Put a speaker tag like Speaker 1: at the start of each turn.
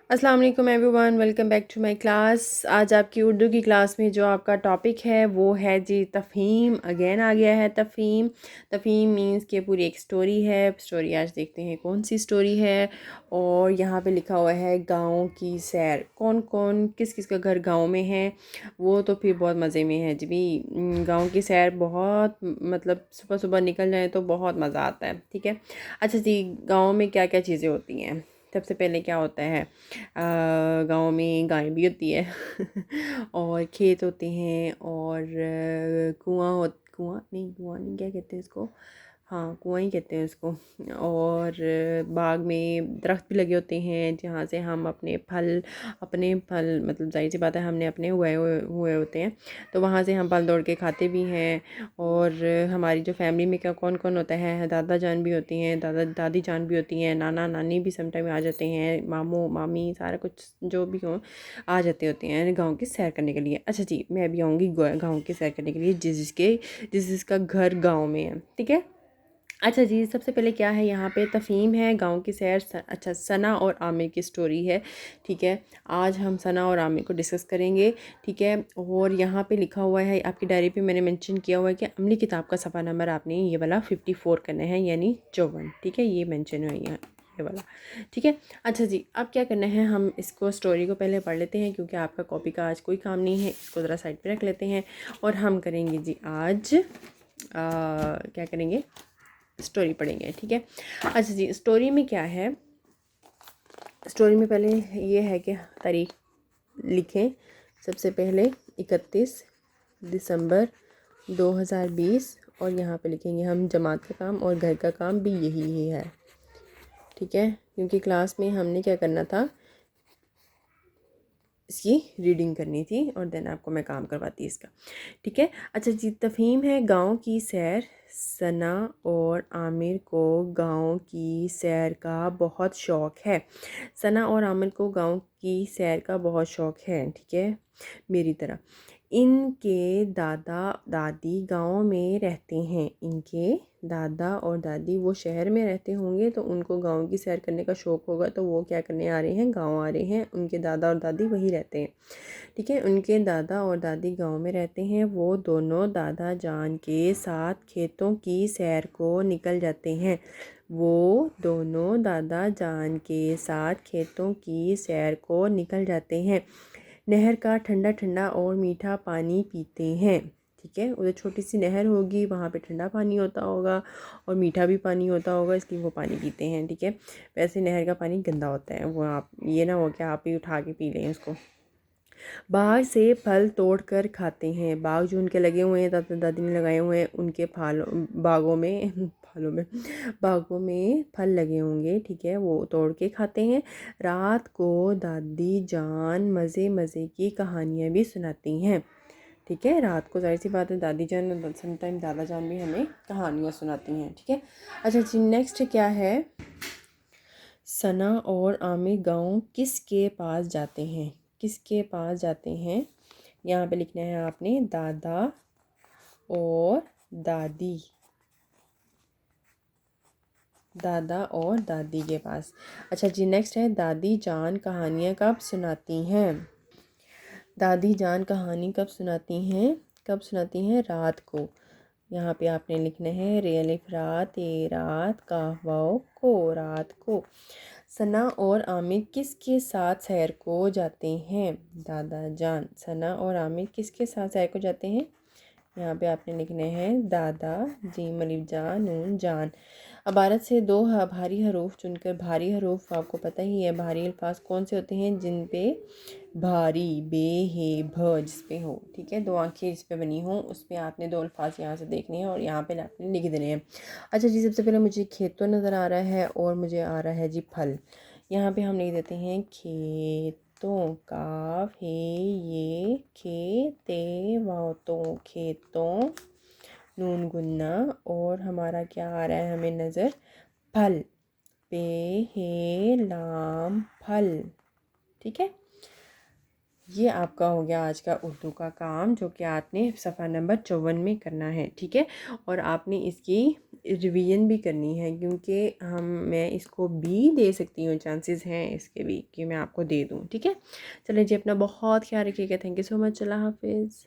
Speaker 1: अस्सलाम वालेकुम everyone, welcome back to my class. आज आपकी उर्दू की क्लास में जो आपका टॉपिक है वो है जी तफ़हीम। अगेन आ गया है तफ़हीम। तफ़हीम मींस कि पूरी एक स्टोरी है। स्टोरी आज देखते हैं कौन सी स्टोरी है। और यहाँ पे लिखा हुआ है गाँव की सैर। कौन कौन किस किस का घर गाँव में है वो तो फिर बहुत मज़े में है जी भी। गाँव की सैर बहुत मतलब सुबह सुबह निकल जाए तो बहुत मज़ा आता है। ठीक है, अच्छा जी, गाँव में क्या क्या चीज़ें होती हैं। सबसे पहले क्या होता है, गांव में गाय भी होती है और खेत होते हैं और कुआं नहीं, क्या कहते हैं इसको, हाँ कुआं ही कहते हैं इसको। और बाग में दरख्त भी लगे होते हैं जहाँ से हम अपने फल मतलब जाहिर सी बात है हमने अपने हुए होते हैं, तो वहाँ से हम फल तोड़ के खाते भी हैं। और हमारी जो फैमिली में क्या कौन कौन होता है, दादा जान भी होती हैं, दादा दादी जान भी होती हैं, नाना नानी भी समटाइम आ जाते हैं, मामू मामी सारा कुछ जो भी हो आ जाते होते हैं गांव की सैर करने के लिए। अच्छा जी, मैं अभी आऊँगी गांव की सैर करने के लिए जिस जिसका घर गांव में है। ठीक है, अच्छा जी, सबसे पहले क्या है यहाँ पे तफ़हीम है गांव की सैर। अच्छा, सना और आमिर की स्टोरी है। ठीक है, आज हम सना और आमिर को डिस्कस करेंगे। ठीक है, और यहाँ पे लिखा हुआ है आपकी डायरी पे मैंने मेंशन किया हुआ है कि अमली किताब का सफ़ा नंबर आपने ये वाला 54 करना है, यानी 54। ठीक है, ये मेंशन है यहाँ ये वाला। ठीक है, अच्छा जी, अब क्या करना है, हम इसको स्टोरी को पहले पढ़ लेते हैं क्योंकि आपका कॉपी का आज कोई काम नहीं है। इसको ज़रा साइड पे रख लेते हैं और हम करेंगे जी आज क्या करेंगे, स्टोरी पढ़ेंगे। ठीक है, अच्छा जी, स्टोरी में क्या है, स्टोरी में पहले ये है कि तारीख लिखें। सबसे पहले 31 दिसंबर 2020 और यहाँ पे लिखेंगे हम जमात का काम और घर का काम भी यही ही है। ठीक है, क्योंकि क्लास में हमने क्या करना था, इसकी रीडिंग करनी थी और देन आपको मैं काम करवाती इसका। ठीक है, अच्छा जी, तफ़हीम है गांव की सैर। सना और आमिर को गांव की सैर का बहुत शौक़ है। सना और आमिर को गांव की सैर का बहुत शौक़ है। ठीक है, मेरी तरह। इनके दादा दादी गांव में रहते हैं। इनके दादा और दादी वो शहर में रहते होंगे तो उनको गांव की सैर करने का शौक़ होगा, तो वो क्या करने आ रहे हैं, गांव आ रहे हैं। उनके दादा और दादी वहीं रहते हैं। ठीक है, उनके दादा और दादी गांव में रहते हैं। वो दोनों दादा जान के साथ खेतों की सैर को निकल जाते हैं। वो दोनों दादा जान के साथ खेतों की सैर को निकल जाते हैं। नहर का ठंडा ठंडा और मीठा पानी पीते हैं। ठीक है, उधर छोटी सी नहर होगी, वहाँ पे ठंडा पानी होता होगा और मीठा भी पानी होता होगा, इसलिए वो पानी पीते हैं। ठीक है, वैसे नहर का पानी गंदा होता है, वो आप ये ना हो कि आप ही उठा के पी लें उसको। बाग से फल तोड़ कर खाते हैं। बाग जो उनके लगे हुए हैं, दादा दादी ने लगाए हुए हैं, उनके बागों में फलों में बागों में फल लगे होंगे। ठीक है, वो तोड़ के खाते हैं। रात को दादी जान मज़े मज़े की कहानियाँ भी सुनाती हैं। ठीक है, रात को जाहिर सी बात है दादी जान समटाइम दादा जान भी हमें कहानियाँ सुनाती हैं। ठीक है, अच्छा जी, नेक्स्ट क्या है, सना और आमिर गांव किसके पास जाते हैं। किसके पास जाते हैं, यहाँ पे लिखना है आपने दादा और दादी। दादा और दादी के पास। अच्छा जी, नेक्स्ट है दादी जान कहानियाँ कब सुनाती हैं। दादी जान कहानी कब सुनाती हैं, कब सुनाती हैं, रात को। यहाँ पे आपने लिखना है रेलिफ रात ए रात कहवाओ को, रात को। सना और आमिर किसके साथ सैर को जाते हैं, दादा जान। सना और आमिर किसके साथ सैर को जाते हैं, यहाँ पे आपने लिखने हैं दादा जी मलिफ जान नून जान। इबारत से दो भारी हरूफ चुनकर, भारी हरूफ आपको पता ही है भारी अल्फाज कौन से होते हैं, जिन पे भारी बे हे भ जिस पे हो। ठीक है, दो आंखें जिस पे बनी हो उस पे आपने दो अल्फाज यहाँ से देखने हैं और यहाँ पे आपने लिख देने हैं। अच्छा जी, सबसे पहले मुझे खेत तो नज़र आ रहा है और मुझे आ रहा है जी फल। यहाँ पे हम लिख देते हैं खेतों, काफ है ये खेते वातों, खेतों नून गुन्ना, और हमारा क्या आ रहा है हमें नज़र, फल पे हे लाम फल। ठीक है, ये आपका हो गया आज का उर्दू का काम, जो कि आपने सफ़ा नंबर 54 में करना है, ठीक है। और आपने इसकी रिवीजन भी करनी है, क्योंकि मैं इसको भी दे सकती हूँ, चांसेस हैं इसके भी कि मैं आपको दे दूँ, ठीक है। चलिए जी, अपना बहुत ख्याल रखिएगा। Thank you so much. अल्लाह हाफिज़।